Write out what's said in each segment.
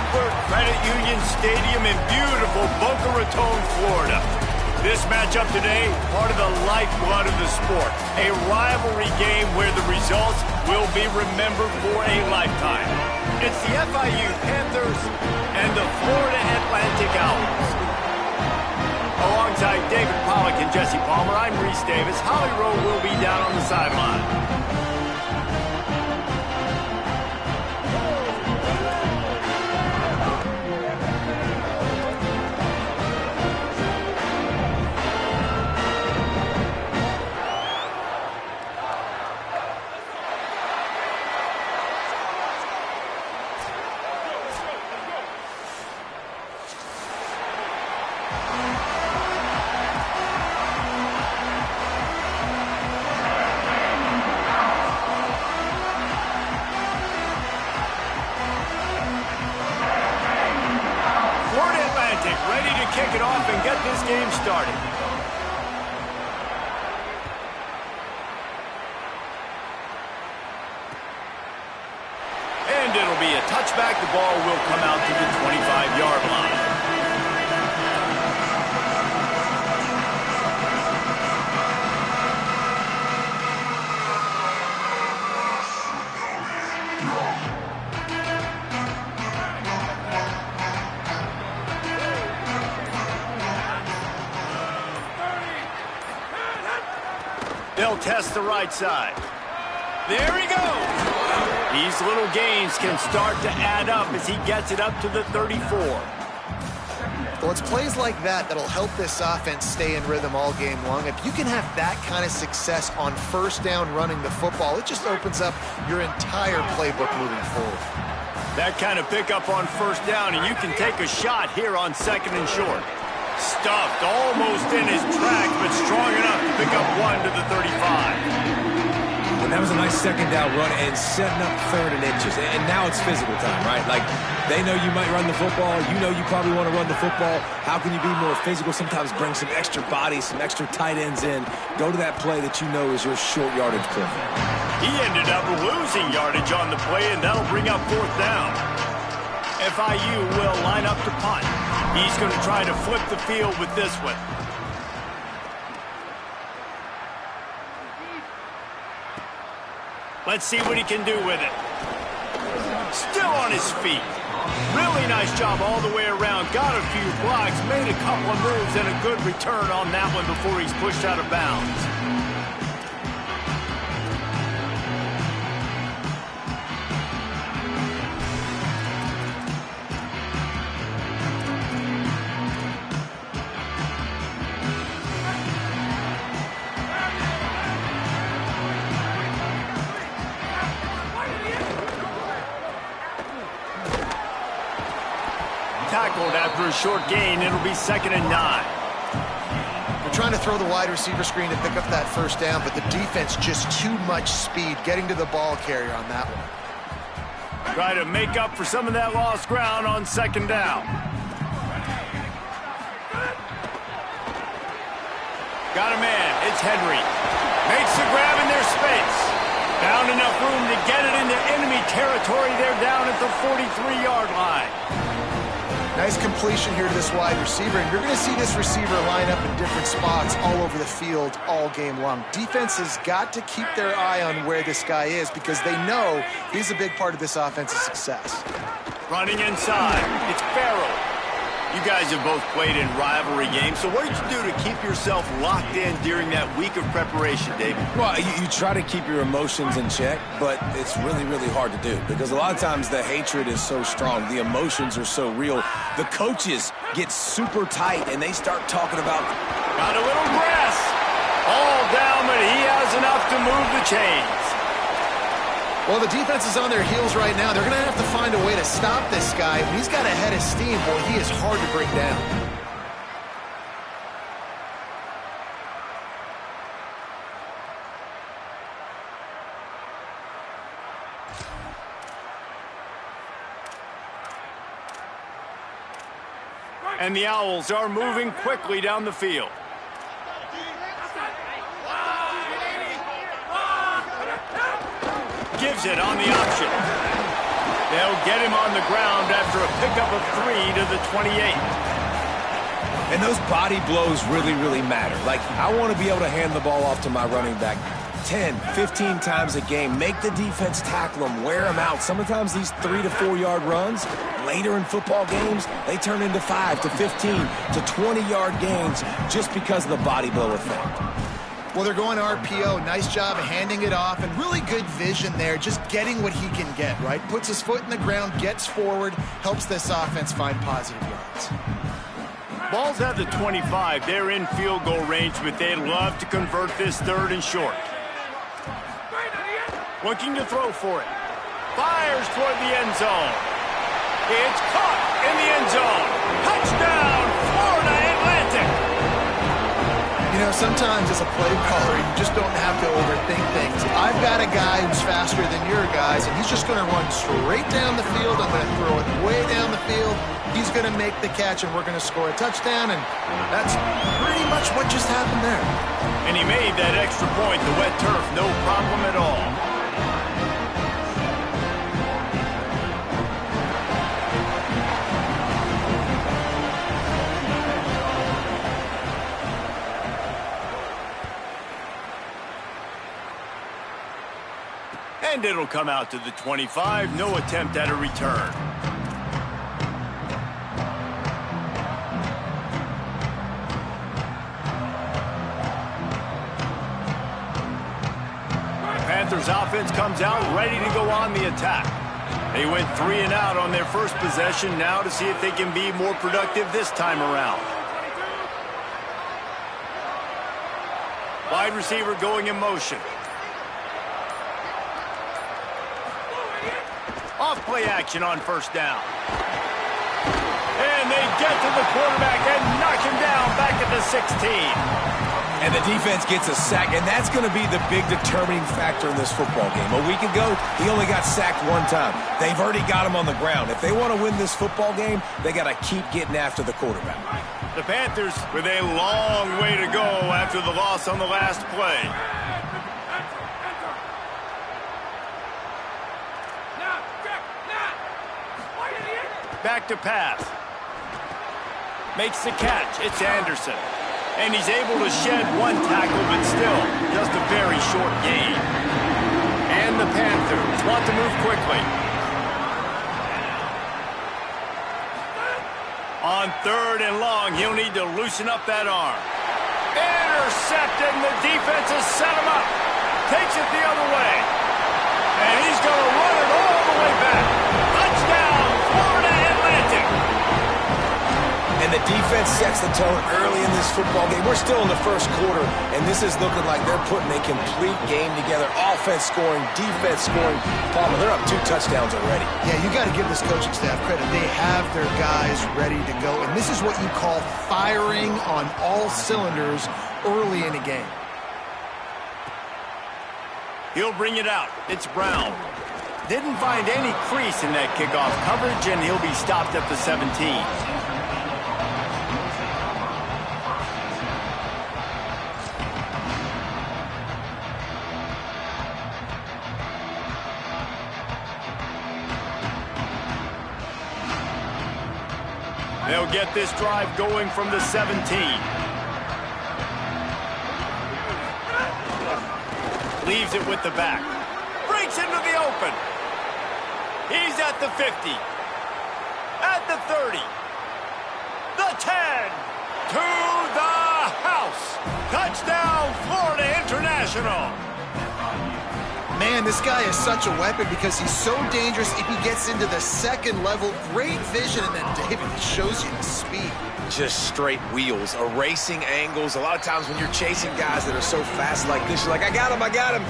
spectacular Credit Union Stadium in beautiful Boca Raton, Florida. This matchup today, part of the lifeblood of the sport. A rivalry game where the results will be remembered for a lifetime. It's the FIU Panthers and the Florida Atlantic Owls. Alongside David Pollack and Jesse Palmer, I'm Reese Davis. Holly Rowe will be down on the sideline. Ready to kick it off and get this game started. And it'll be a touchback. The ball will come out to the 25-yard line. They'll test the right side. There he goes. These little gains can start to add up as he gets it up to the 34. Well, it's plays like that that'll help this offense stay in rhythm all game long. If you can have that kind of success on first down running the football, it just opens up your entire playbook moving forward. That kind of pickup on first down, and you can take a shot here on second and short. Stuffed almost in his tracks, but strong enough to pick up one to the 35. Well, that was a nice second down run and setting up third and inches. And now it's physical time, right? Like, they know you might run the football. You know you probably want to run the football. How can you be more physical? Sometimes bring some extra bodies, some extra tight ends in. Go to that play that you know is your short yardage play. He ended up losing yardage on the play, and that'll bring up fourth down. FIU will line up to punt. He's going to try to flip the field with this one. Let's see what he can do with it. Still on his feet. Really nice job all the way around. Got a few blocks, made a couple of moves, and a good return on that one before he's pushed out of bounds. Tackled after a short gain. It'll be 2nd and 9. They're trying to throw the wide receiver screen to pick up that first down, but the defense just too much speed getting to the ball carrier on that one. Try to make up for some of that lost ground on 2nd down. Got a man. It's Henry. Makes the grab in their space. Found enough room to get it into enemy territory. They're down at the 43-yard line. Nice completion here to this wide receiver, and you're going to see this receiver line up in different spots all over the field all game long. Defense has got to keep their eye on where this guy is because they know he's a big part of this offense's success. Running inside. It's Farrell. You guys have both played in rivalry games, so what did you do to keep yourself locked in during that week of preparation, David? Well, you try to keep your emotions in check, but it's really, really hard to do because a lot of times the hatred is so strong. The emotions are so real. The coaches get super tight, and they start talking about... Got a little grass. All down, but he has enough to move the chains. Well, the defense is on their heels right now. They're going to have to find a way to stop this guy. When he's got a head of steam, boy, he is hard to bring down. And the Owls are moving quickly down the field. Gives it on the option. They'll get him on the ground after a pickup of 3 to the 28. And those body blows really, really matter. Like, I want to be able to hand the ball off to my running back 10, 15 times a game. Make the defense tackle them, wear them out. Sometimes these 3 to 4 yard runs, later in football games, they turn into 5 to 15 to 20 yard gains just because of the body blow effect. Well, they're going RPO. Nice job of handing it off, and really good vision there, just getting what he can get, right? Puts his foot in the ground, gets forward, helps this offense find positive yards. Ball's at the 25. They're in field goal range, but they'd love to convert this 3rd and short. Looking to throw for it. Fires toward the end zone. It's caught in the end zone. Touchdown, Florida Atlantic. You know, sometimes as a play caller, you just don't have to overthink things. I've got a guy who's faster than your guys, and he's just going to run straight down the field. I'm going to throw it way down the field. He's going to make the catch, and we're going to score a touchdown, and that's pretty much what just happened there. And he made that extra point. The wet turf, no problem at all. And it'll come out to the 25. No attempt at a return. The Panthers offense comes out ready to go on the attack. They went 3 and out on their first possession, now to see if they can be more productive this time around. Wide receiver going in motion. Off-play action on first down. And they get to the quarterback and knock him down back at the 16. And the defense gets a sack, and that's going to be the big determining factor in this football game. A week ago, he only got sacked 1 time. They've already got him on the ground. If they want to win this football game, they got to keep getting after the quarterback. The Panthers with a long way to go after the loss on the last play. Back to pass. Makes the catch. It's Anderson. And he's able to shed 1 tackle, but still just a very short gain. And the Panthers want to move quickly. On 3rd and long, he'll need to loosen up that arm. Intercepted, and the defense has set him up. Takes it the other way. And he's going to run it all the way back. Touchdown, Florida Atlantic. And the defense sets the tone early in this football game. We're still in the first quarter, and this is looking like they're putting a complete game together. Offense scoring, defense scoring. Palmer, they're up 2 touchdowns already. Yeah, you got to give this coaching staff credit. They have their guys ready to go, and this is what you call firing on all cylinders early in a game. He'll bring it out. It's Brown. Didn't find any crease in that kickoff coverage, and he'll be stopped at the 17. They'll get this drive going from the 17. Leaves it with the back. Breaks into the open. He's at the 50. At the 30. The 10. To the house. Touchdown, Florida International. Man, this guy is such a weapon because he's so dangerous if he gets into the 2nd level. Great vision, and then David shows you the speed. Just straight wheels, erasing angles. A lot of times when you're chasing guys that are so fast like this, you're like, I got him, I got him.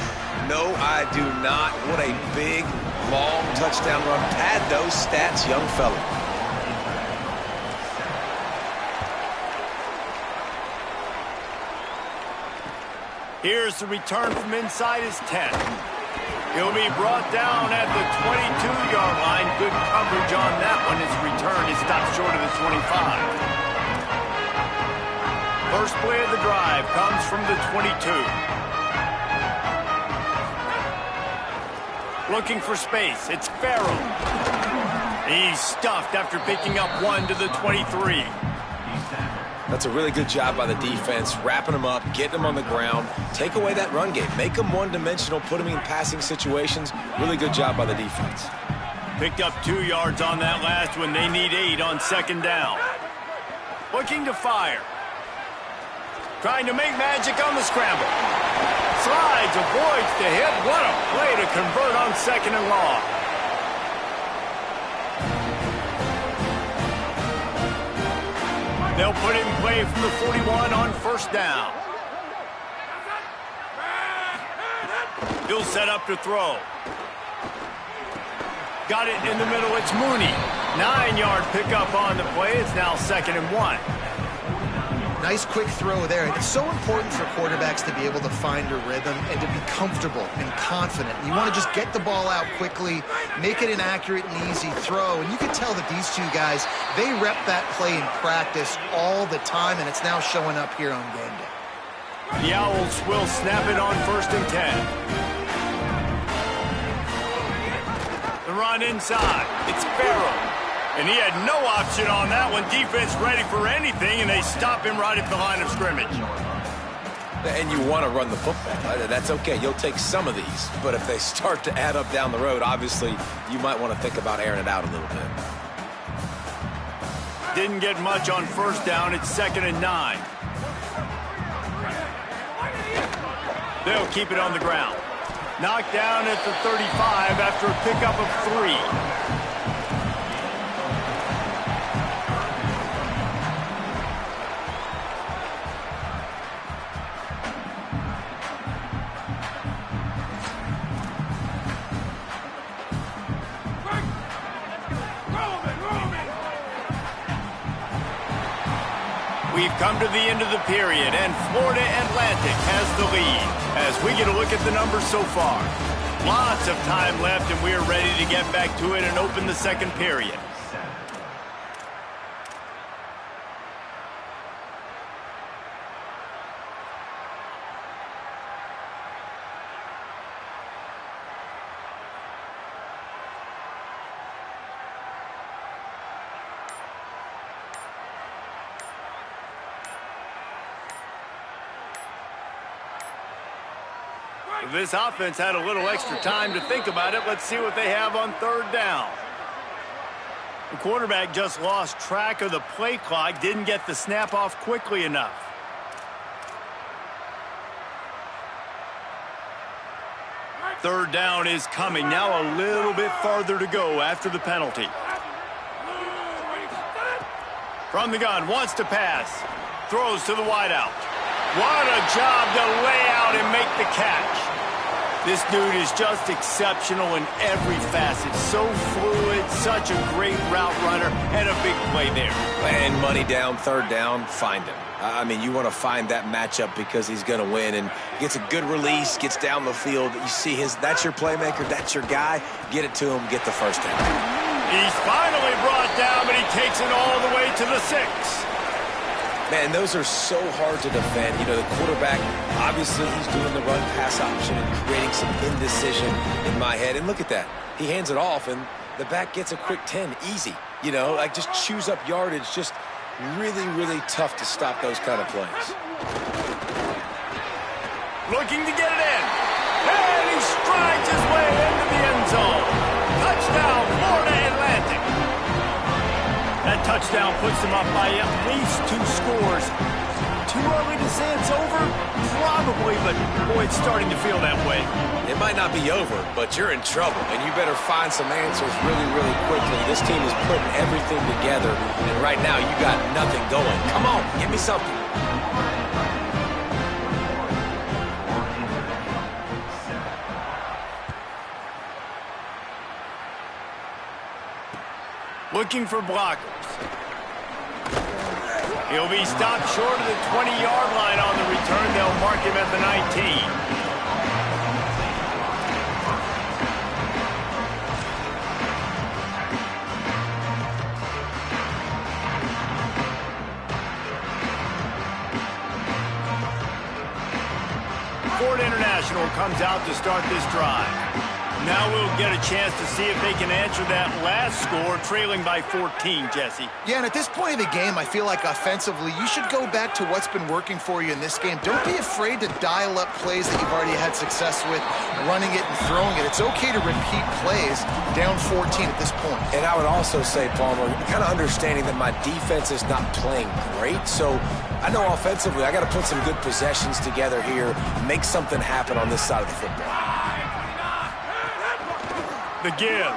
No, I do not. What a big, long touchdown run. Pad those stats, young fella. Here's the return from inside his 10. He'll be brought down at the 22-yard line. Good coverage on that one. His return is stopped short of the 25. First play of the drive comes from the 22. Looking for space. It's Farrell. He's stuffed after picking up 1 to the 23. That's a really good job by the defense, wrapping them up, getting them on the ground. Take away that run game. Make them one-dimensional, put them in passing situations. Really good job by the defense. Picked up 2 yards on that last one. They need 8 on 2nd down. Looking to fire. Trying to make magic on the scramble. Slides, avoids the hit. What a play to convert on 2nd and long. They'll put it in play from the 41 on 1st down. He'll set up to throw. Got it in the middle. It's Mooney. 9-yard pickup on the play. It's now 2nd and 1. Nice quick throw there. It's so important for quarterbacks to be able to find a rhythm and to be comfortable and confident. You want to just get the ball out quickly, make it an accurate and easy throw. And you can tell that these two guys, they rep that play in practice all the time, and it's now showing up here on game day. The Owls will snap it on 1st and 10. The run inside. It's Farrell. And he had no option on that one. Defense ready for anything, and they stop him right at the line of scrimmage. And you want to run the football. That's okay. You'll take some of these. But if they start to add up down the road, obviously, you might want to think about airing it out a little bit. Didn't get much on 1st down. It's 2nd and 9. They'll keep it on the ground. Knocked down at the 35 after a pickup of 3. We've come to the end of the period, and Florida Atlantic has the lead as we get a look at the numbers so far. Lots of time left, and we are ready to get back to it and open the 2nd period. This offense had a little extra time to think about it. Let's see what they have on 3rd down. The quarterback just lost track of the play clock, didn't get the snap off quickly enough. Third down is coming. Now a little bit farther to go after the penalty. From the gun, wants to pass. Throws to the wideout. What a job to lay out and make the catch. This dude is just exceptional in every facet. So fluid, such a great route runner, and a big play there. And money down, 3rd down, find him. I mean, you want to find that matchup because he's going to win, and gets a good release, gets down the field. You see that's your playmaker, that's your guy. Get it to him, get the 1st down. He's finally brought down, but he takes it all the way to the 6. Man, those are so hard to defend. You know, the quarterback, obviously he's doing the run-pass option and creating some indecision in my head. And look at that. He hands it off, and the back gets a quick 10. Easy. You know, like just chews up yardage. Just really, really tough to stop those kind of plays. Looking to get it in. And he strides his way into the end zone. Touchdown, Florida Atlantic. That touchdown puts them up by at least 2 scores. Too early to say it's over? Probably, but boy, it's starting to feel that way. It might not be over, but you're in trouble, and you better find some answers really, really quickly. This team is putting everything together, and right now you got nothing going. Come on, give me something. Looking for blockers. He'll be stopped short of the 20-yard line on the return. They'll mark him at the 19. Ford International comes out to start this drive. Now we'll get a chance to see if they can answer that last score, trailing by 14, Jesse. Yeah, and at this point of the game, I feel like offensively, you should go back to what's been working for you in this game. Don't be afraid to dial up plays that you've already had success with, running it and throwing it. It's okay to repeat plays down 14 at this point. And I would also say, Palmer, kind of understanding that my defense is not playing great, so I know offensively I got to put some good possessions together here, make something happen on this side of the football. The give.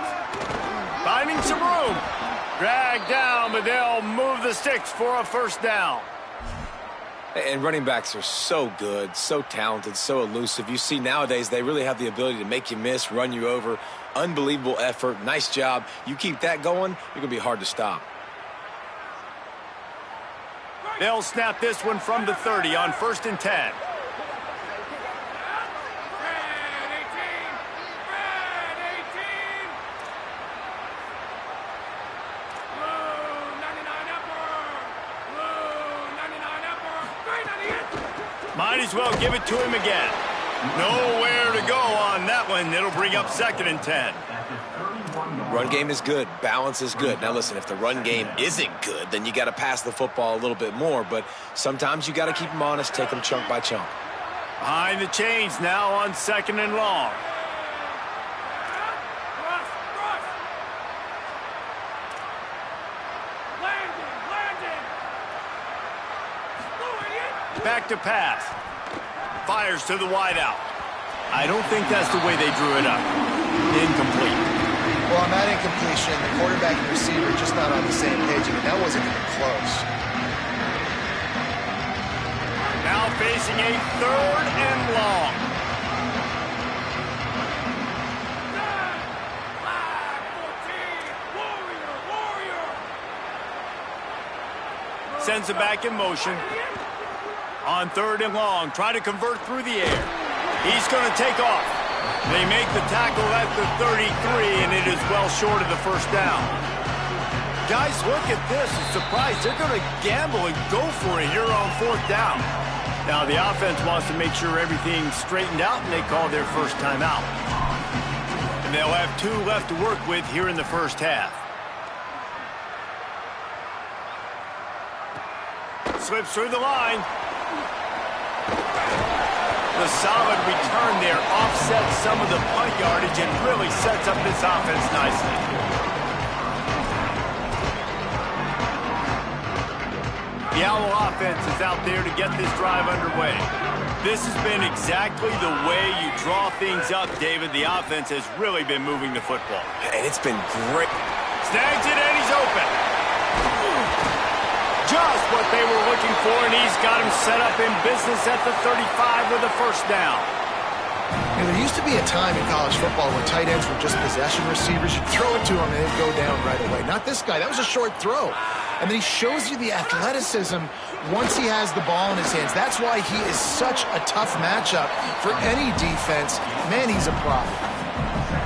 Finding some room. Drag down, but they'll move the sticks for a first down. And running backs are so good, so talented, so elusive. You see nowadays they really have the ability to make you miss, run you over. Unbelievable effort. Nice job. You keep that going, you're going to be hard to stop. They'll snap this one from the 30 on 1st and 10. Might as well give it to him again. Nowhere to go on that one. It'll bring up 2nd and 10. Run game is good. Balance is good. Now, listen, if the run game isn't good, then you got to pass the football a little bit more. But sometimes you got to keep them honest, take them chunk by chunk. Behind the chains now on 2nd and long. Back to pass. Fires to the wideout. I don't think that's the way they drew it up. Incomplete. Well, on that incompletion, the quarterback and receiver just not on the same page. I mean, that wasn't even close. Now facing a 3rd and long. Sends it back in motion. On 3rd and long, try to convert through the air. He's going to take off. They make the tackle at the 33, and it is well short of the first down. Guys, look at this. I'm surprised. They're going to gamble and go for it here on 4th down. Now, the offense wants to make sure everything's straightened out, and they call their first timeout. And they'll have 2 left to work with here in the first half. Slips through the line. The solid return there offsets some of the punt yardage and really sets up this offense nicely. The Owl offense is out there to get this drive underway. This has been exactly the way you draw things up, David. The offense has really been moving the football. And it's been great. Snags it and he's open. Just what they were looking for, and he's got him set up in business at the 35 with a first down. You know, there used to be a time in college football when tight ends were just possession receivers. You'd throw it to him and they'd go down right away. Not this guy. That was a short throw. And then he shows you the athleticism once he has the ball in his hands. That's why he is such a tough matchup for any defense. Man, he's a problem.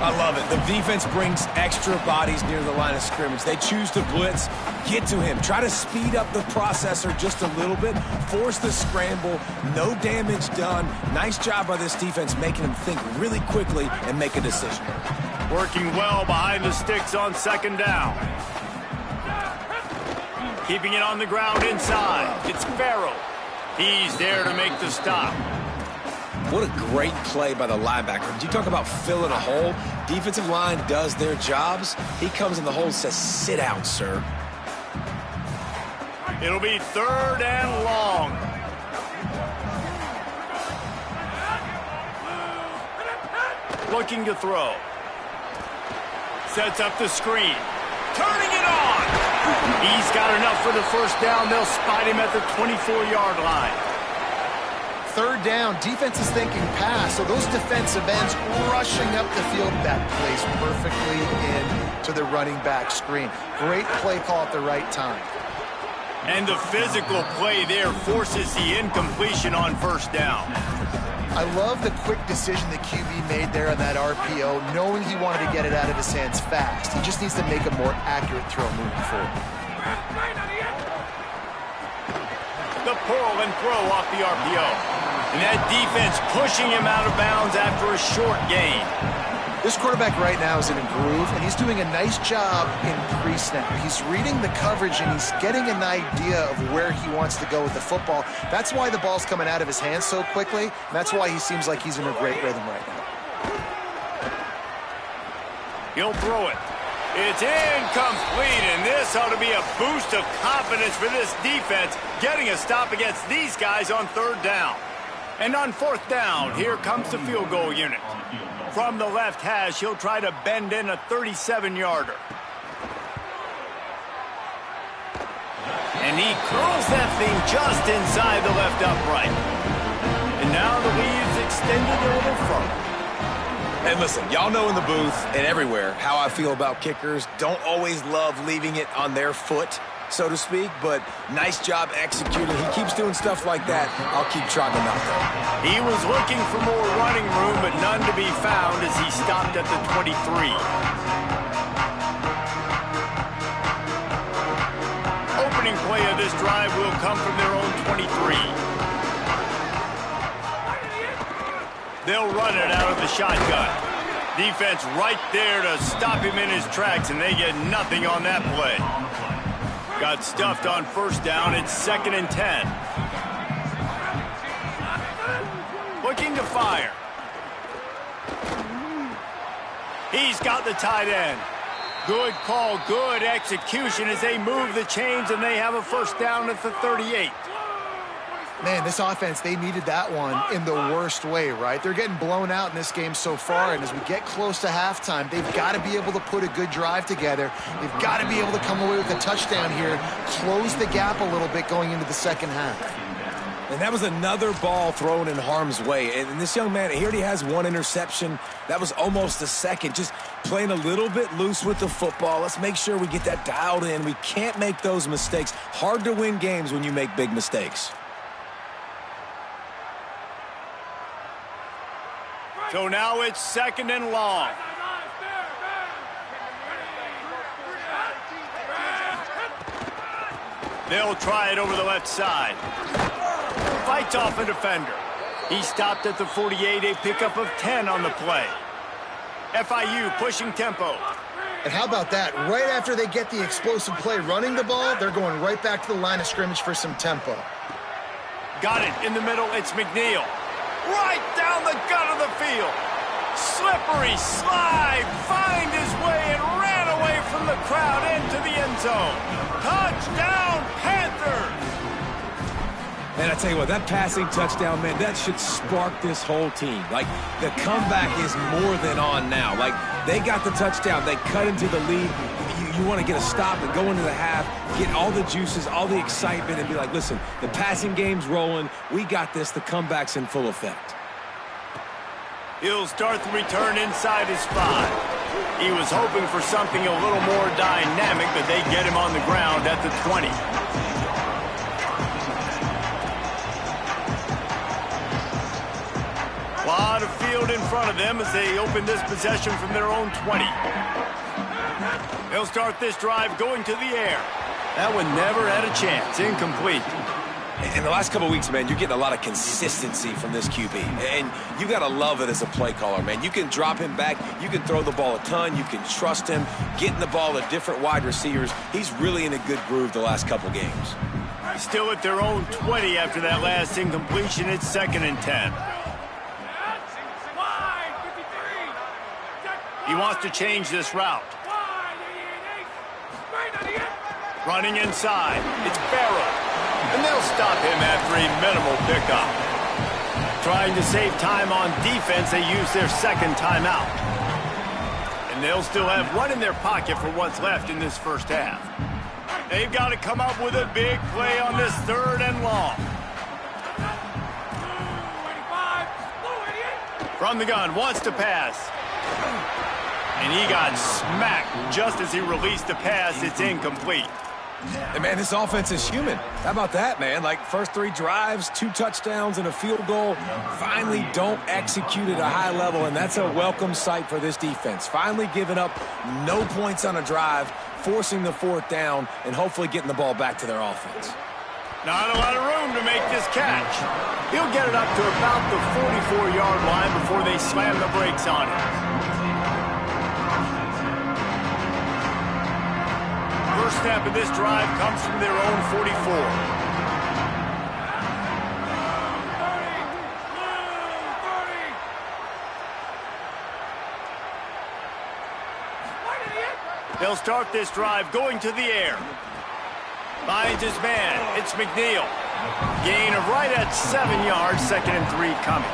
I love it. The defense brings extra bodies near the line of scrimmage. They choose to blitz, get to him, try to speed up the processor just a little bit, force the scramble, no damage done. Nice job by this defense making him think really quickly and make a decision. Working well behind the sticks on 2nd down. Keeping it on the ground inside. It's Farrell. He's there to make the stop. What a great play by the linebacker. Did you talk about filling a hole? Defensive line does their jobs. He comes in the hole and says, sit down, sir. It'll be 3rd and long. Looking to throw. Sets up the screen. Turning it on. He's got enough for the first down. They'll spot him at the 24-yard line. 3rd down, defense is thinking pass, so those defensive ends rushing up the field. That plays perfectly into the running back screen. Great play call at the right time. And the physical play there forces the incompletion on 1st down. I love the quick decision the QB made there on that RPO, knowing he wanted to get it out of his hands fast. He just needs to make a more accurate throw moving forward. The pull and throw off the RPO. And that defense pushing him out of bounds after a short gain. This quarterback right now is in a groove, and he's doing a nice job in pre-snap. He's reading the coverage, and he's getting an idea of where he wants to go with the football. That's why the ball's coming out of his hands so quickly, and that's why he seems like he's in a great rhythm right now. He'll throw it. It's incomplete, and this ought to be a boost of confidence for this defense, getting a stop against these guys on 3rd down. And on 4th down, here comes the field goal unit. From the left hash, he'll try to bend in a 37-yarder. And he curls that thing just inside the left upright. And now the lead's extended a little further. And listen, y'all know in the booth and everywhere how I feel about kickers. Don't always love leaving it on their foot, so to speak, but nice job executing. He keeps doing stuff like that. I'll keep trying to knock him. He was looking for more running room, but none to be found as he stopped at the 23. Opening play of this drive will come from their own 23. They'll run it out of the shotgun. Defense right there to stop him in his tracks, and they get nothing on that play. Got stuffed on 1st down. It's 2nd and 10. Looking to fire. He's got the tight end. Good call, good execution as they move the chains, and they have a 1st down at the 38. Man, this offense, they needed that one in the worst way, right? They're getting blown out in this game so far, and as we get close to halftime, they've got to be able to put a good drive together. They've got to be able to come away with a touchdown here, close the gap a little bit going into the 2nd half. And that was another ball thrown in harm's way. And this young man, he already has 1 interception. That was almost a second. Just playing a little bit loose with the football. Let's make sure we get that dialed in. We can't make those mistakes. Hard to win games when you make big mistakes. So now it's 2nd and long. They'll try it over the left side. Fights off a defender. He stopped at the 48, a pickup of 10 on the play. FIU pushing tempo. And how about that? Right after they get the explosive play running the ball, they're going right back to the line of scrimmage for some tempo. Got it in the middle. It's McNeil. Right down the gut of the field. Slippery slide, find his way and ran away from the crowd into the end zone. Touchdown, Panthers! Man, I tell you what, that passing touchdown, man, that should spark this whole team. Like, the comeback is more than on now. Like, they got the touchdown. They cut into the lead. You want to get a stop and go into the half, get all the juices, all the excitement, and be like, listen, the passing game's rolling. We got this. The comeback's in full effect. He'll start the return inside his 5. He was hoping for something a little more dynamic, but they get him on the ground at the 20. A lot of field in front of them as they open this possession from their own 20. They'll start this drive going to the air. That one never had a chance. Incomplete. In the last couple of weeks, man, you're getting a lot of consistency from this QB. And you got to love it as a play caller, man. You can drop him back. You can throw the ball a ton. You can trust him. Getting the ball to different wide receivers. He's really in a good groove the last couple games. Still at their own 20 after that last incompletion. It's 2nd and 10. He wants to change this route. Running inside. It's Barrow. And they'll stop him after a minimal pickup. Trying to save time on defense, they use their 2nd timeout. And they'll still have 1 in their pocket for what's left in this 1st half. They've got to come up with a big play on this 3rd and long. From the gun, wants to pass. And he got smacked just as he released the pass. It's incomplete. And, man, this offense is human. How about that, man? Like, first 3 drives, 2 touchdowns, and a field goal. Finally don't execute at a high level, and that's a welcome sight for this defense. Finally giving up no points on a drive, forcing the 4th down, and hopefully getting the ball back to their offense. Not a lot of room to make this catch. He'll get it up to about the 44-yard line before they slam the brakes on him. first snap of this drive comes from their own 44. They'll start this drive going to the air. Finds his man. It's McNeil. Gain of right at 7 yards, 2nd and 3 coming.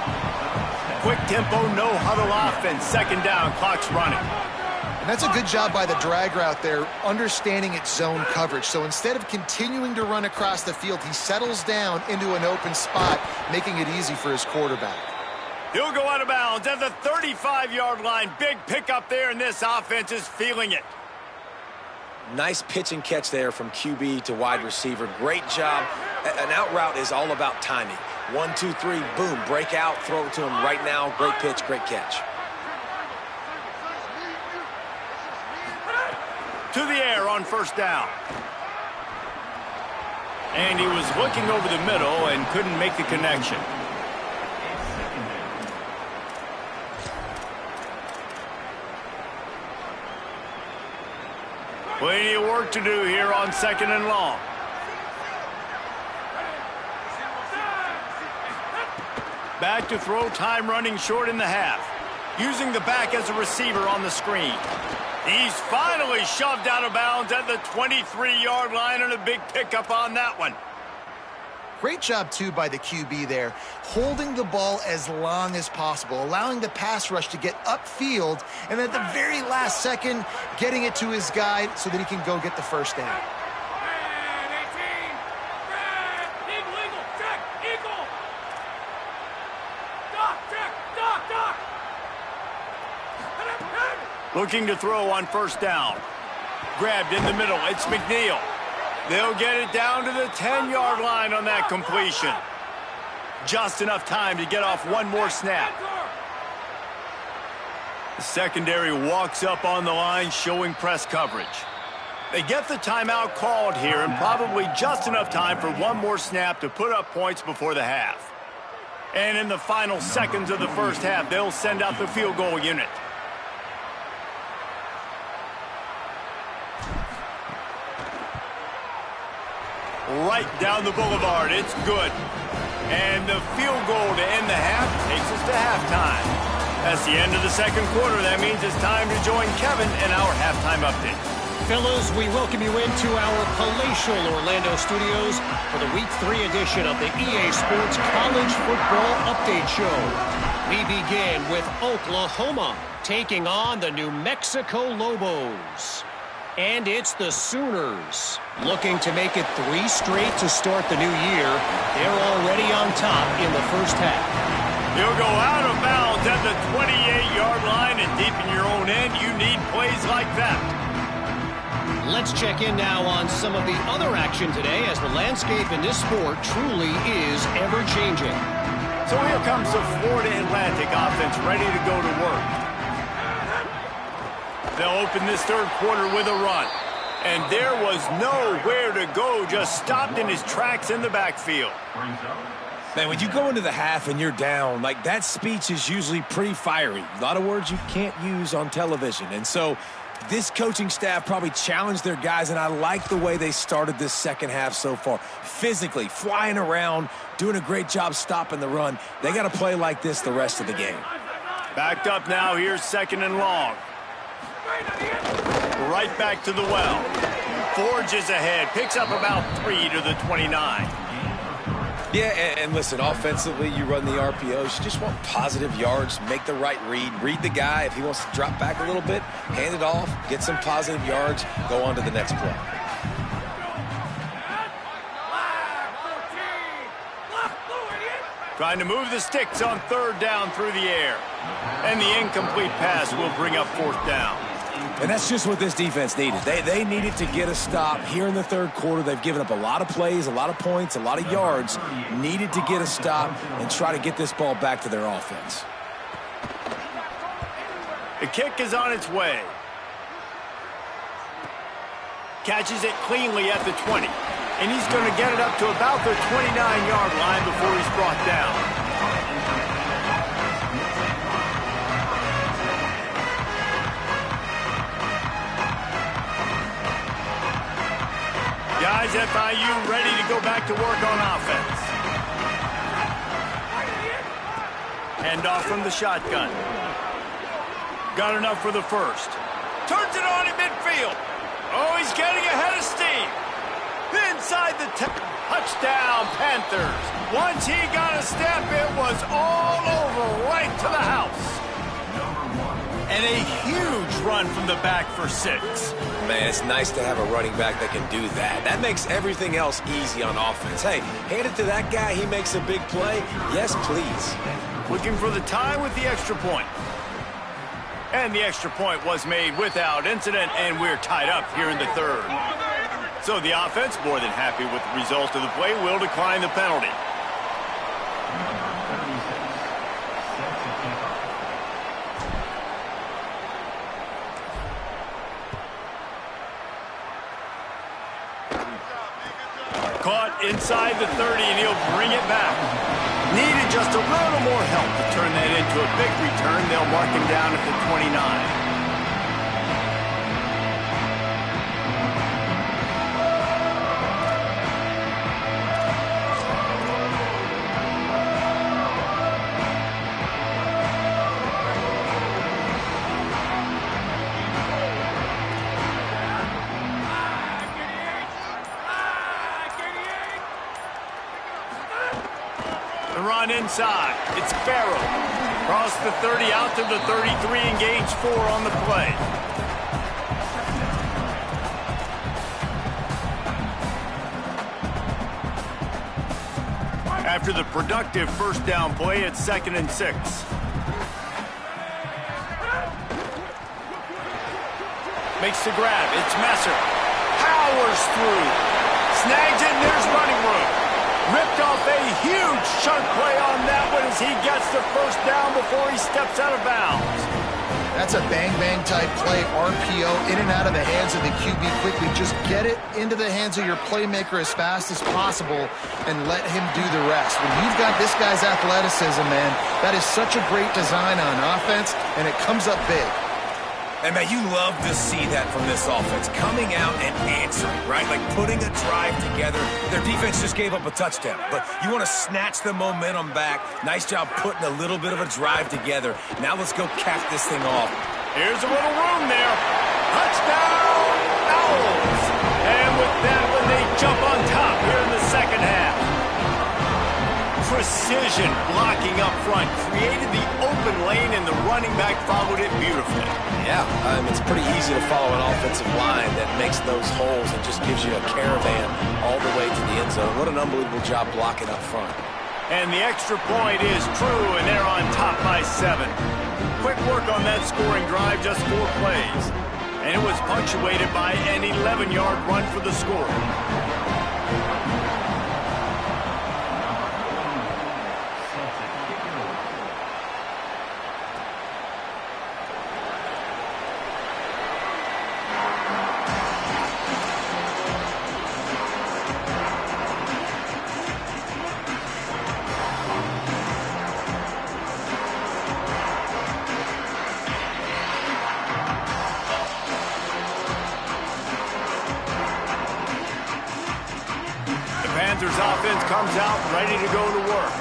Quick tempo, no huddle offense. 2nd down, clock's running. And that's a good job by the drag route there, understanding its zone coverage. So instead of continuing to run across the field, he settles down into an open spot, making it easy for his quarterback. He'll go out of bounds at the 35-yard line. Big pickup there, and this offense is feeling it. Nice pitch and catch there from QB to wide receiver. Great job. An out route is all about timing. 1, 2, 3, boom, break out, throw it to him right now. Great pitch, great catch. To the air on 1st down. And he was looking over the middle and couldn't make the connection. Plenty of work to do here on 2nd and long. Back to throw, time running short in the half. Using the back as a receiver on the screen. He's finally shoved out of bounds at the 23-yard line, and a big pickup on that one. Great job, too, by the QB there, holding the ball as long as possible, allowing the pass rush to get upfield, and at the very last second, getting it to his guy so that he can go get the 1st down. Looking to throw on 1st down. Grabbed in the middle. It's McNeil. They'll get it down to the 10-yard line on that completion. Just enough time to get off one more snap. The secondary walks up on the line, showing press coverage. They get the timeout called here, and probably just enough time for one more snap to put up points before the half. And in the final seconds of the 1st half, they'll send out the field goal unit. Right down the boulevard. It's good. And the field goal to end the half takes us to halftime. That's the end of the 2nd quarter. That means it's time to join Kevin in our halftime update. Fellas, we welcome you into our palatial Orlando studios for the Week 3 edition of the EA Sports College Football Update Show. We begin with Oklahoma taking on the New Mexico Lobos. And it's the Sooners looking to make it 3 straight to start the new year. They're already on top in the 1st half. You'll go out of bounds at the 28-yard line, and deep in your own end, you need plays like that. Let's check in now on some of the other action today, as the landscape in this sport truly is ever-changing. So here comes the Florida Atlantic offense ready to go to work. They'll open this 3rd quarter with a run. And there was nowhere to go, just stopped in his tracks in the backfield. Man, when you go into the half and you're down, like, that speech is usually pretty fiery. A lot of words you can't use on television. And so this coaching staff probably challenged their guys, and I like the way they started this 2nd half so far. Physically, flying around, doing a great job stopping the run. They got to play like this the rest of the game. Backed up now, here's 2nd and long. Right back to the well. Forges ahead, picks up about 3 to the 29. Yeah, and listen, offensively, you run the RPOs. You just want positive yards, make the right read the guy. If he wants to drop back a little bit, hand it off, get some positive yards, go on to the next play. Trying to move the sticks on 3rd down through the air. And the incomplete pass will bring up 4th down. And that's just what this defense needed. They needed to get a stop here in the 3rd quarter. They've given up a lot of plays, a lot of points, a lot of yards. Needed to get a stop and try to get this ball back to their offense. The kick is on its way. Catches it cleanly at the 20. And he's going to get it up to about the 29-yard line before he's brought down. Guys, FIU ready to go back to work on offense. Hand off from the shotgun. Got enough for the first. Turns it on in midfield. Oh, he's getting ahead of steam. Inside the touchdown, Panthers. Once he got a step, it was all over right to the house. And a huge run from the back for 6. Man, it's nice to have a running back that can do that. That makes everything else easy on offense. Hey, hand it to that guy. He makes a big play. Yes, please. Looking for the tie with the extra point. And the extra point was made without incident, and we're tied up here in the third. So the offense, more than happy with the result of the play, will decline the penalty. Caught inside the 30, and he'll bring it back. Needed just a little more help to turn that into a big return. They'll mark him down at the 29. The run inside. It's Farrell. Across the 30, out to the 33, and gains 4 on the play. After the productive first down play, it's 2nd and 6. Makes the grab. It's Messer. Powers through. Snags it, and there's running room. Ripped off a huge chunk play on that one as he gets the first down before he steps out of bounds. That's a bang-bang type play, RPO, in and out of the hands of the QB quickly. Just get it into the hands of your playmaker as fast as possible and let him do the rest. When you've got this guy's athleticism, man, that is such a great design on offense, and it comes up big. And, man, you love to see that from this offense. Coming out and answering, right? Like putting a drive together. Their defense just gave up a touchdown. But you want to snatch the momentum back. Nice job putting a little bit of a drive together. Now let's go cap this thing off. Here's a little room there. Touchdown, Owls. And with that one, they jump on top here in the second half. Precision blocking up front created the open lane, and the running back followed it beautifully. Yeah, it's pretty easy to follow an offensive line that makes those holes and just gives you a caravan all the way to the end zone. What an unbelievable job blocking up front. And the extra point is true, and they're on top by 7. Quick work on that scoring drive, just 4 plays. And it was punctuated by an 11-yard run for the score. Panthers offense comes out ready to go to work.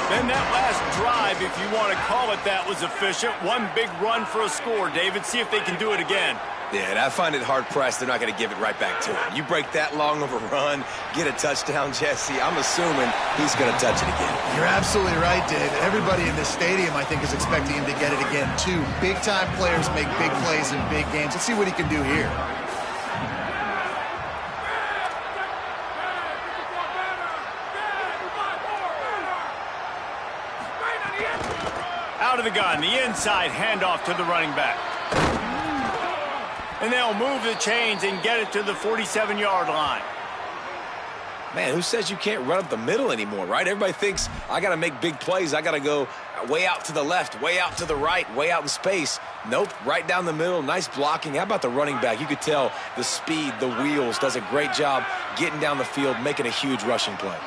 Then that last drive, if you want to call it that, was efficient. One big run for a score, David. See if they can do it again. Yeah, and I find it hard-pressed they're not going to give it right back to him. You break that long of a run, get a touchdown, Jesse, I'm assuming he's going to touch it again. You're absolutely right, Dave. Everybody in this stadium, I think, is expecting him to get it again, too. Big-time players make big plays in big games. Let's see what he can do here. Out of the gun, the inside handoff to the running back. And they'll move the chains and get it to the 47-yard line. Man, who says you can't run up the middle anymore, right? Everybody thinks I got to make big plays. I got to go way out to the left, way out to the right, way out in space. Nope, right down the middle, nice blocking. How about the running back? You could tell the speed, the wheels, does a great job getting down the field, making a huge rushing play.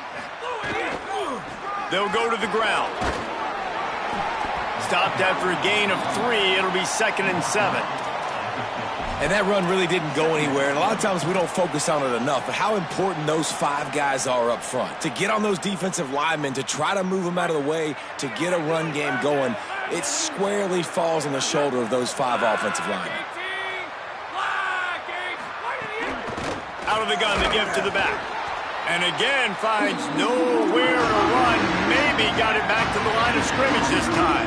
They'll go to the ground. Stopped after a gain of 3. It'll be 2nd and 7. And that run really didn't go anywhere, and a lot of times we don't focus on it enough, but how important those 5 guys are up front. To get on those defensive linemen, to try to move them out of the way, to get a run game going, it squarely falls on the shoulder of those 5 offensive linemen. Out of the gun, the give to the back. And again, finds nowhere to run. Maybe got it back to the line of scrimmage this time.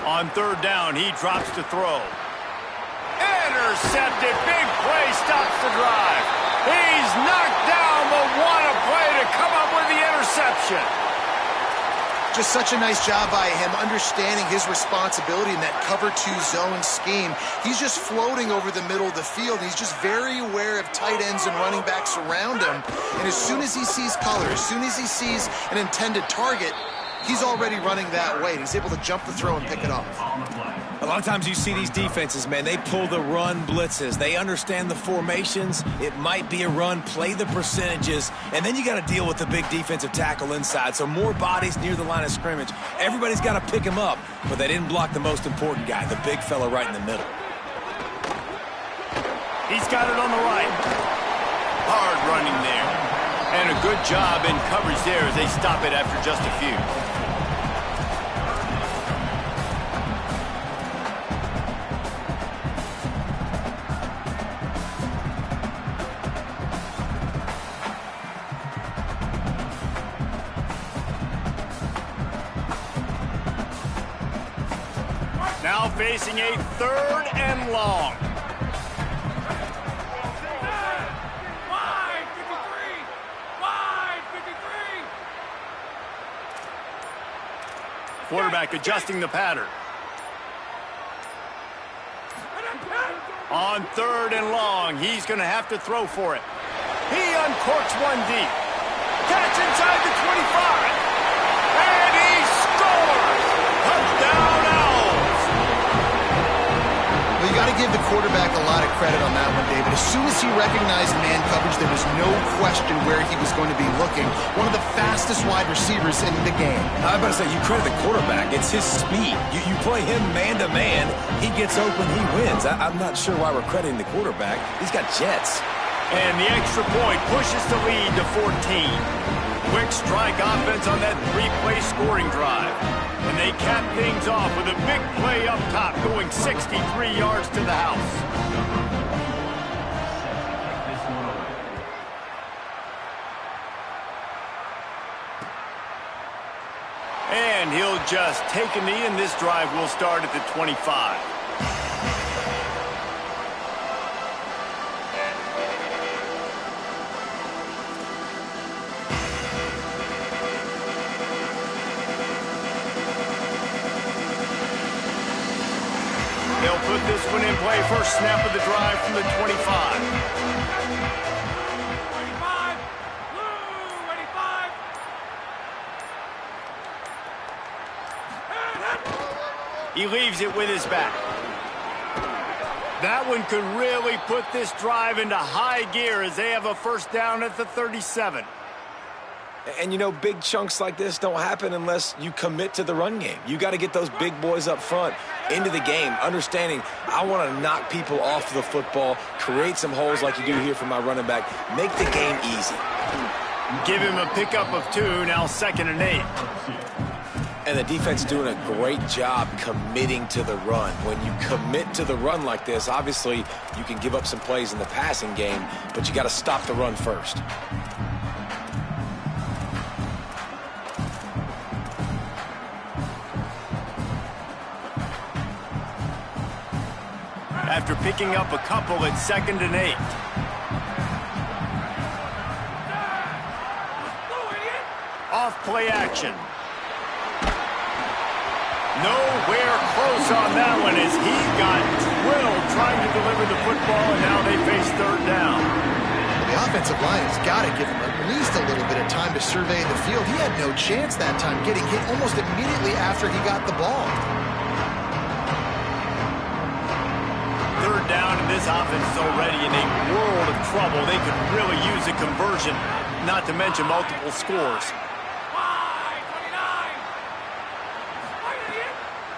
On third down, he drops to throw. Intercepted. Big play stops the drive. He's knocked down, but what a play to come up with the interception. Just such a nice job by him understanding his responsibility in that cover 2 zone scheme. He's just floating over the middle of the field. He's just very aware of tight ends and running backs around him. And as soon as he sees color, as soon as he sees an intended target, he's already running that way. He's able to jump the throw and pick it off. A lot of times you see these defenses, man, they pull the run blitzes. They understand the formations. It might be a run, play the percentages, and then you got to deal with the big defensive tackle inside. So more bodies near the line of scrimmage. Everybody's got to pick him up, but they didn't block the most important guy, the big fella right in the middle. He's got it on the right. Hard running there. And a good job in coverage there as they stop it after just a few. Now facing a 3rd and long. Quarterback adjusting the pattern. On 3rd and long, he's going to have to throw for it. He uncorks one deep. Catch inside the 25. And he scores! Touchdown Owls! Well, you got to give the quarterback a lot of credit on that one, David. As soon as he recognized man coverage, there was no question where he was going to be looking. One of the fastest wide receivers in the game. I'm about to say, you credit the quarterback. It's his speed. You play him man-to-man, he gets open, he wins. I'm not sure why we're crediting the quarterback. He's got jets. And the extra point pushes the lead to 14. Quick strike offense on that 3-play scoring drive. And they cap things off with a big play up top, going 63 yards to the house. And he'll just take a knee, and this drive will start at the 25. They'll put this one in play. First snap of the drive from the 25. 25. Blue, 85. He leaves it with his back. That one could really put this drive into high gear as they have a first down at the 37. And, you know, big chunks like this don't happen unless you commit to the run game. You got to get those big boys up front into the game, understanding I want to knock people off the football, create some holes like you do here for my running back, make the game easy. Give him a pickup of 2, now 2nd and 8. And the defense doing a great job committing to the run. When you commit to the run like this, obviously you can give up some plays in the passing game, but you got to stop the run first. After picking up a couple at 2nd and 8. Off play action. Nowhere close on that one as he got drilled trying to deliver the football, and now they face 3rd down. The offensive line has got to give him at least a little bit of time to survey the field. He had no chance that time, getting hit almost immediately after he got the ball. this offense is already in a world of trouble. They could really use a conversion, not to mention multiple scores.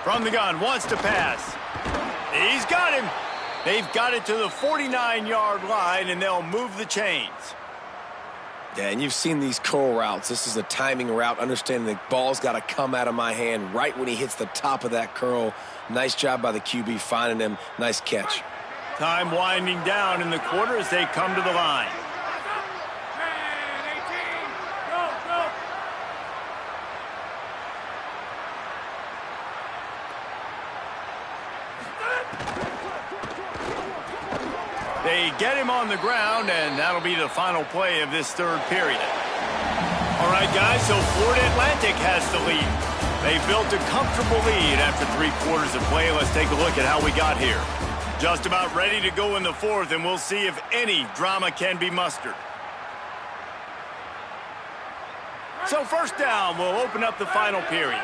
From the gun, wants to pass. He's got him. They've got it to the 49-yard line, and they'll move the chains. Yeah, and you've seen these curl routes. This is a timing route, understanding the ball's got to come out of my hand right when he hits the top of that curl. Nice job by the QB finding him. Nice catch. Time winding down in the quarter as they come to the line. They get him on the ground, and that'll be the final play of this third period. All right, guys, so Florida Atlantic has the lead. They built a comfortable lead after 3 quarters of play. Let's take a look at how we got here. Just about ready to go in the fourth, and we'll see if any drama can be mustered. So first down, we'll open up the final period.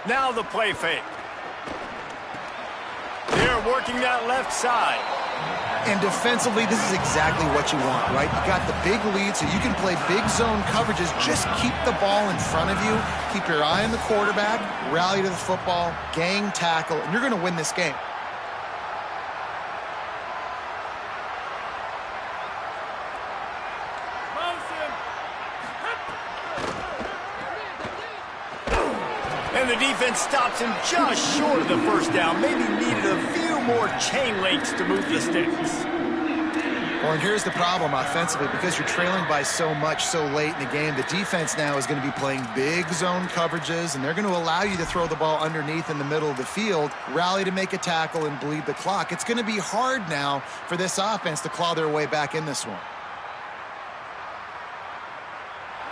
Now the play fake. They're working that left side. And defensively, this is exactly what you want, right? You got the big lead, so you can play big zone coverages. Just keep the ball in front of you. Keep your eye on the quarterback. Rally to the football. Gang tackle. And you're going to win this game. And the defense stops him just short of the first down. Maybe needed a few more chain links to move the sticks. Well, and here's the problem offensively. Because you're trailing by so much so late in the game, the defense now is going to be playing big zone coverages, and they're going to allow you to throw the ball underneath in the middle of the field, rally to make a tackle, and bleed the clock. It's going to be hard now for this offense to claw their way back in this one.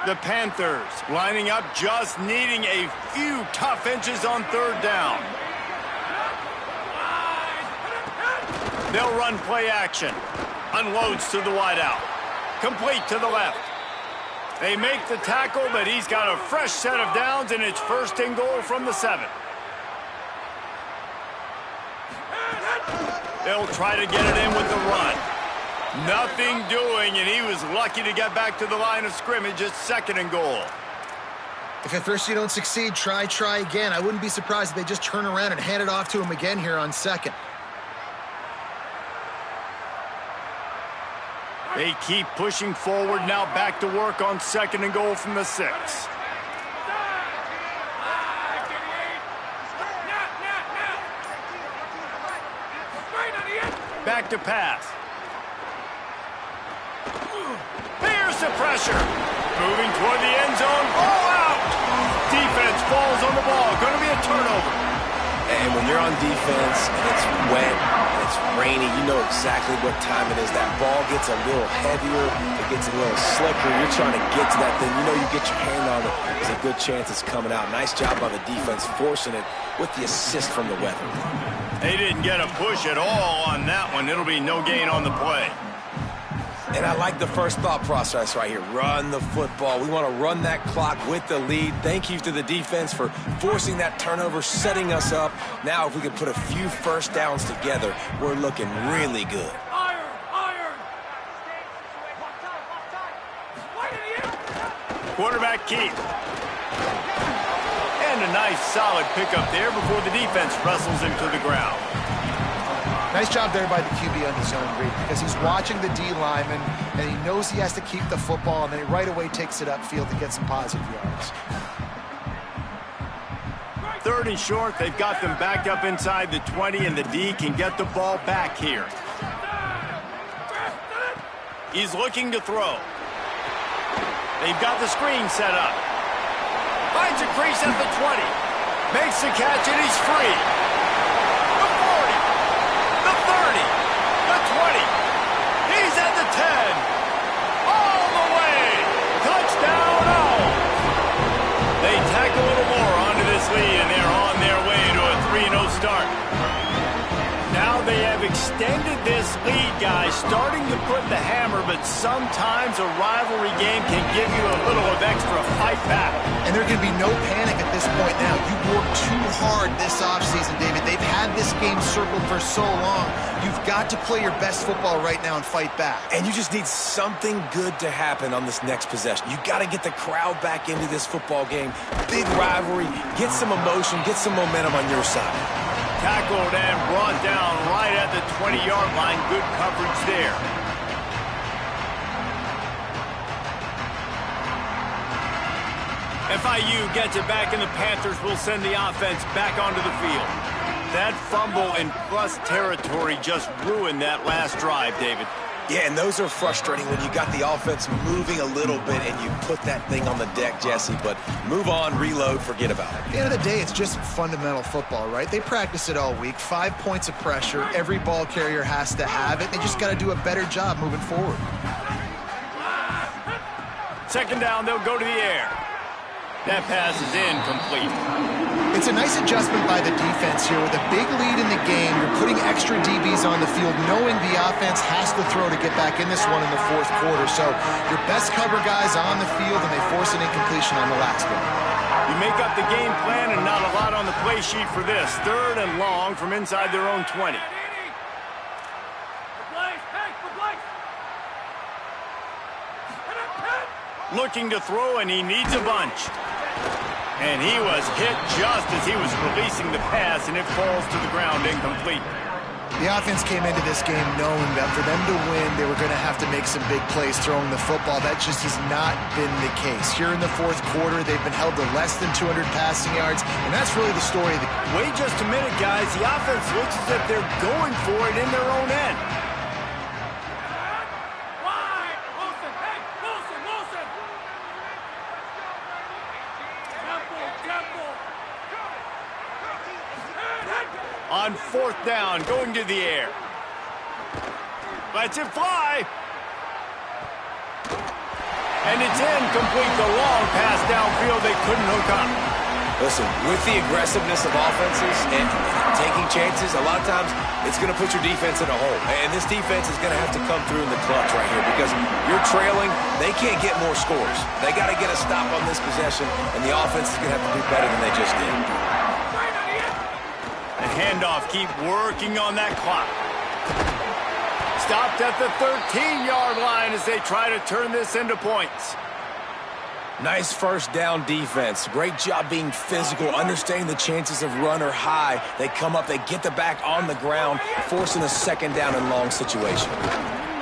The Panthers lining up, just needing a few tough inches on third down. They'll run play action. Unloads to the wideout. Complete to the left. They make the tackle, but he's got a fresh set of downs, and it's first and goal from the 7. They'll try to get it in with the run. Nothing doing, and he was lucky to get back to the line of scrimmage at 2nd and goal. If at first you don't succeed, try again. I wouldn't be surprised if they just turn around and hand it off to him again here on 2nd. They keep pushing forward, now back to work on 2nd and goal from the 6. Back to pass. Here's the pressure. Moving toward the end zone. Ball out. Defense falls on the ball. Going to be a turnover. And when you're on defense and it's wet and it's rainy, you know exactly what time it is. That ball gets a little heavier. It gets a little slicker. You're trying to get to that thing. You know you get your hand on it. There's a good chance it's coming out. Nice job by the defense forcing it with the assist from the weather. They didn't get a push at all on that one. It'll be no gain on the play. And I like the first thought process right here. Run the football. We want to run that clock with the lead. Thank you to the defense for forcing that turnover, setting us up. Now if we can put a few first downs together, we're looking really good. Quarterback keep. And a nice solid pickup there before the defense wrestles him to the ground. Nice job there by the QB on the zone read, because he's watching the D lineman, and he knows he has to keep the football, and then he right away takes it upfield to get some positive yards. 3rd and short. They've got them backed up inside the 20, and the D can get the ball back here. He's looking to throw. They've got the screen set up. Finds a crease at the 20. Makes the catch, and he's free. The 30, the 20, he's at the 10, all the way, touchdown all. They tack a little more onto this lead, and they're on their way to a 3-0 start. Now they have extended extended this lead, guys, starting to put the hammer, but sometimes a rivalry game can give you a little of extra fight back. And there can be no panic at this point now. You've worked too hard this offseason, David. They've had this game circled for so long. You've got to play your best football right now and fight back. And you just need something good to happen on this next possession. You got to get the crowd back into this football game. Big rivalry. Get some emotion. Get some momentum on your side. Tackled and brought down right at the 20-yard line. Good coverage there. FIU gets it back, and the Panthers will send the offense back onto the field. That fumble in plus territory just ruined that last drive, David. Yeah, and those are frustrating when you got the offense moving a little bit and you put that thing on the deck, Jesse. But move on, reload, forget about it. At the end of the day, it's just fundamental football, right? They practice it all week. 5 points of pressure. Every ball carrier has to have it. They just got to do a better job moving forward. Second down, they'll go to the air. That pass is incomplete. It's a nice adjustment by the defense here. With a big lead in the game, you're putting extra DBs on the field, knowing the offense has to throw to get back in this one in the fourth quarter. So your best cover guys on the field, and they force an incompletion on the last one. You make up the game plan, and not a lot on the play sheet for this. Third and long from inside their own 20. Looking to throw, and he needs a bunch. And he was hit just as he was releasing the pass, and it falls to the ground incomplete. The offense came into this game knowing that for them to win, they were going to have to make some big plays throwing the football. That just has not been the case. Here in the fourth quarter, they've been held to less than 200 passing yards, and that's really the story. Wait just a minute, guys. The offense looks as if they're going for it in their own end. On fourth down, going to the air. Lets it fly. And it's incomplete. The long pass downfield, they couldn't hook up. Listen, with the aggressiveness of offenses and taking chances, a lot of times it's going to put your defense in a hole. And this defense is going to have to come through in the clutch right here because you're trailing. They can't get more scores. They got to get a stop on this possession, and the offense is going to have to do better than they just did. The handoff, keep working on that clock. Stopped at the 13-yard line as they try to turn this into points. Nice first down defense. Great job being physical, understanding the chances of run are high. They come up, they get the back on the ground, forcing a second down and long situation.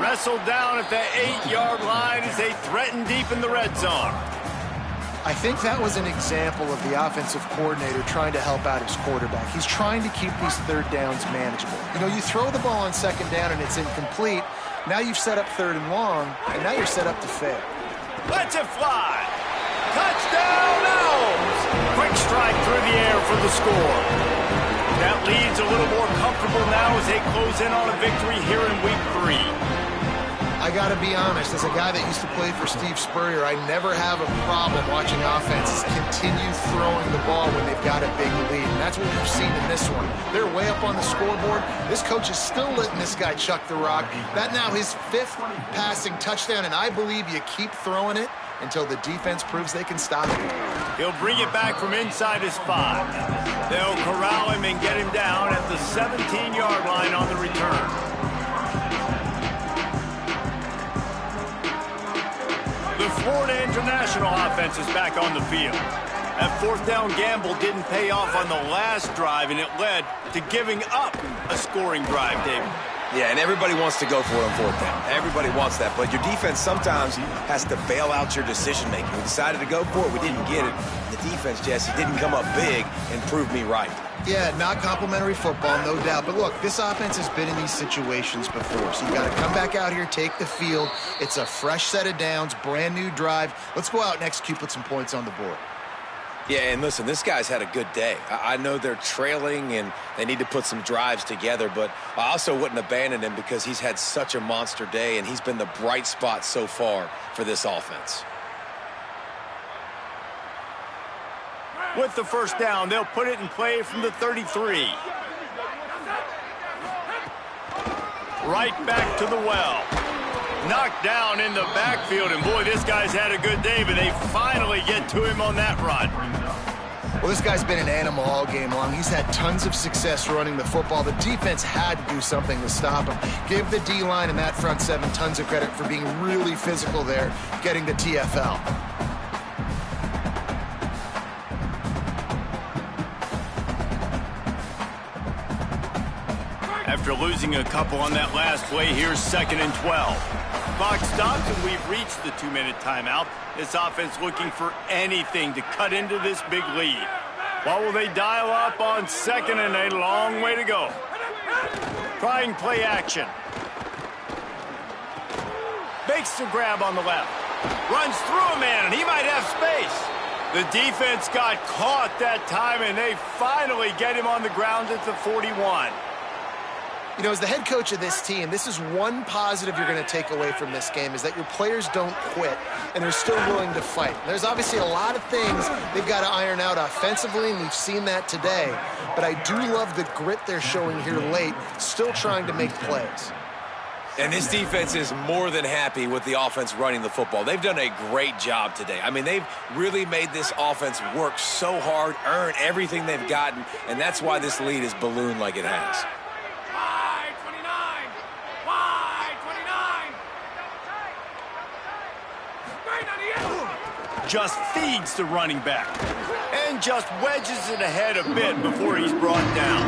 Wrestled down at the 8-yard line as they threaten deep in the red zone. I think that was an example of the offensive coordinator trying to help out his quarterback. He's trying to keep these third downs manageable. You know, you throw the ball on second down and it's incomplete. Now you've set up third and long, and now you're set up to fail. Lets it fly. Touchdown, Owls! Quick strike through the air for the score. That lead's a little more comfortable now as they close in on a victory here in Week 3. I got to be honest, as a guy that used to play for Steve Spurrier, I never have a problem watching offenses continue throwing the ball when they've got a big lead. And that's what we've seen in this one. They're way up on the scoreboard. This coach is still letting this guy chuck the rock. That now his 5th passing touchdown, and I believe you keep throwing it until the defense proves they can stop it. He'll bring it back from inside his 5. They'll corral him and get him down at the 17-yard line on the return. The Florida International offense is back on the field. That fourth down gamble didn't pay off on the last drive, and it led to giving up a scoring drive, David. Yeah, and everybody wants to go for it on fourth down. Everybody wants that, but your defense sometimes has to bail out your decision-making. We decided to go for it. We didn't get it. The defense, Jesse, didn't come up big and prove me right. Yeah, not complimentary football, no doubt. But look, this offense has been in these situations before. So you got to come back out here, take the field. It's a fresh set of downs, brand new drive. Let's go out and execute, put some points on the board. Yeah, and listen, this guy's had a good day. I know they're trailing and they need to put some drives together, but I also wouldn't abandon him because he's had such a monster day and he's been the bright spot so far for this offense. With the first down, they'll put it in play from the 33. right back to the well. Knocked down in the backfield, and boy, this guy's had a good day, but they finally get to him on that run. Well, this guy's been an animal all game long. He's had tons of success running the football. The defense had to do something to stop him. Give the D-line and that front seven tons of credit for being really physical there, getting the TFL. After losing a couple on that last play, here's 2nd and 12. Clock stops, and we've reached the 2-minute timeout. This offense looking for anything to cut into this big lead. What will they dial up on 2nd and a long way to go? Trying play action. Makes the grab on the left. Runs through a man, and he might have space. The defense got caught that time, and they finally get him on the ground at the 41. You know, as the head coach of this team, this is one positive you're going to take away from this game, is that your players don't quit, and they're still willing to fight. There's obviously a lot of things they've got to iron out offensively, and we've seen that today. But I do love the grit they're showing here late, still trying to make plays. And this defense is more than happy with the offense running the football. They've done a great job today. I mean, they've really made this offense work so hard, earn everything they've gotten, and that's why this lead is ballooned like it has. Just feeds the running back and just wedges it ahead a bit before he's brought down.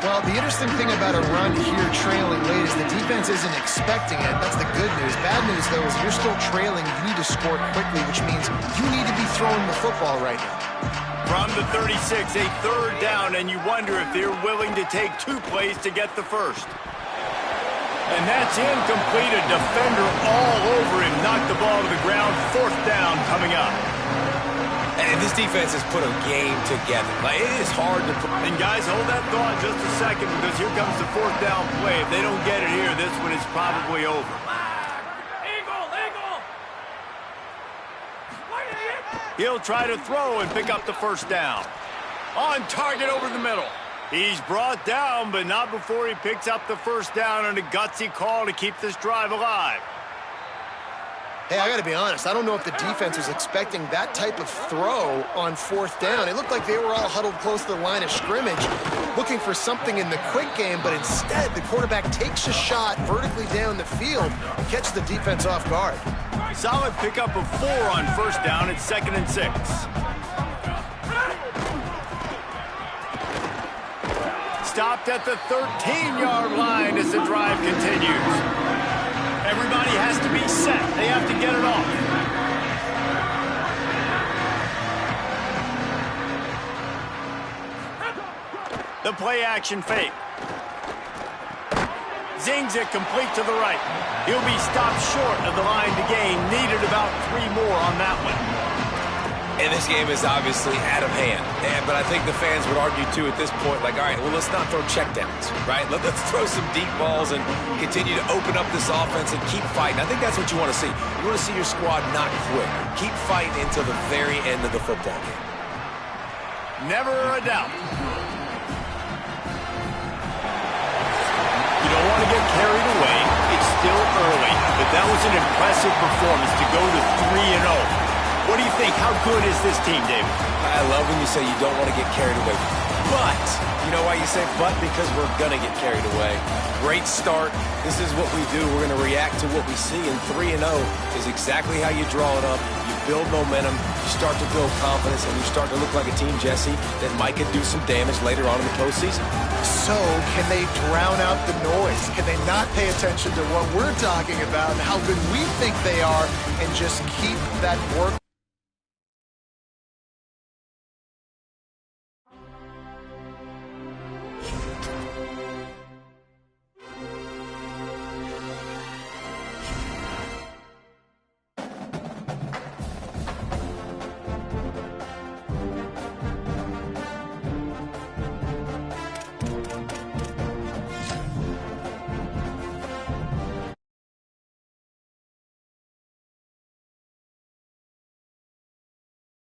Well, the interesting thing about a run here trailing late is the defense isn't expecting it. That's the good news. Bad news, though, is you're still trailing. You need to score quickly, which means you need to be throwing the football right now. From the 36, a 3rd down, and you wonder if they're willing to take 2 plays to get the first. And that's incomplete. A defender all over him. Knocked the ball to the ground. 4th down coming up. And this defense has put a game together. Like, it is hard to put. And guys, hold that thought just a second, because here comes the 4th down play. If they don't get it here, this one is probably over. He'll try to throw and pick up the 1st down. On target over the middle. He's brought down, but not before he picks up the 1st down, and a gutsy call to keep this drive alive. Hey, I got to be honest. I don't know if the defense was expecting that type of throw on 4th down. It looked like they were all huddled close to the line of scrimmage, looking for something in the quick game, but instead the quarterback takes a shot vertically down the field and catches the defense off guard. Solid pickup of 4 on 1st down. It's 2nd and 6. Stopped at the 13-yard line as the drive continues. Everybody has to be set. They have to get it off. The play action fake. Zings it complete to the right. He'll be stopped short of the line to gain. Needed about 3 more on that one. And this game is obviously out of hand. But I think the fans would argue, too, at this point, like, all right, well, let's not throw checkdowns, right? Let's throw some deep balls and continue to open up this offense and keep fighting. I think that's what you want to see. You want to see your squad not quit. Keep fighting until the very end of the football game. Never a doubt. You don't want to get carried away. It's still early, but that was an impressive performance to go to 3-0. What do you think? How good is this team, David? I love when you say you don't want to get carried away. But, you know why you say but? Because we're going to get carried away. Great start. This is what we do. We're going to react to what we see, and 3-0 is exactly how you draw it up. You build momentum, you start to build confidence, and you start to look like a team, Jesse, that might could do some damage later on in the postseason. So, can they drown out the noise? Can they not pay attention to what we're talking about and how good we think they are and just keep that work?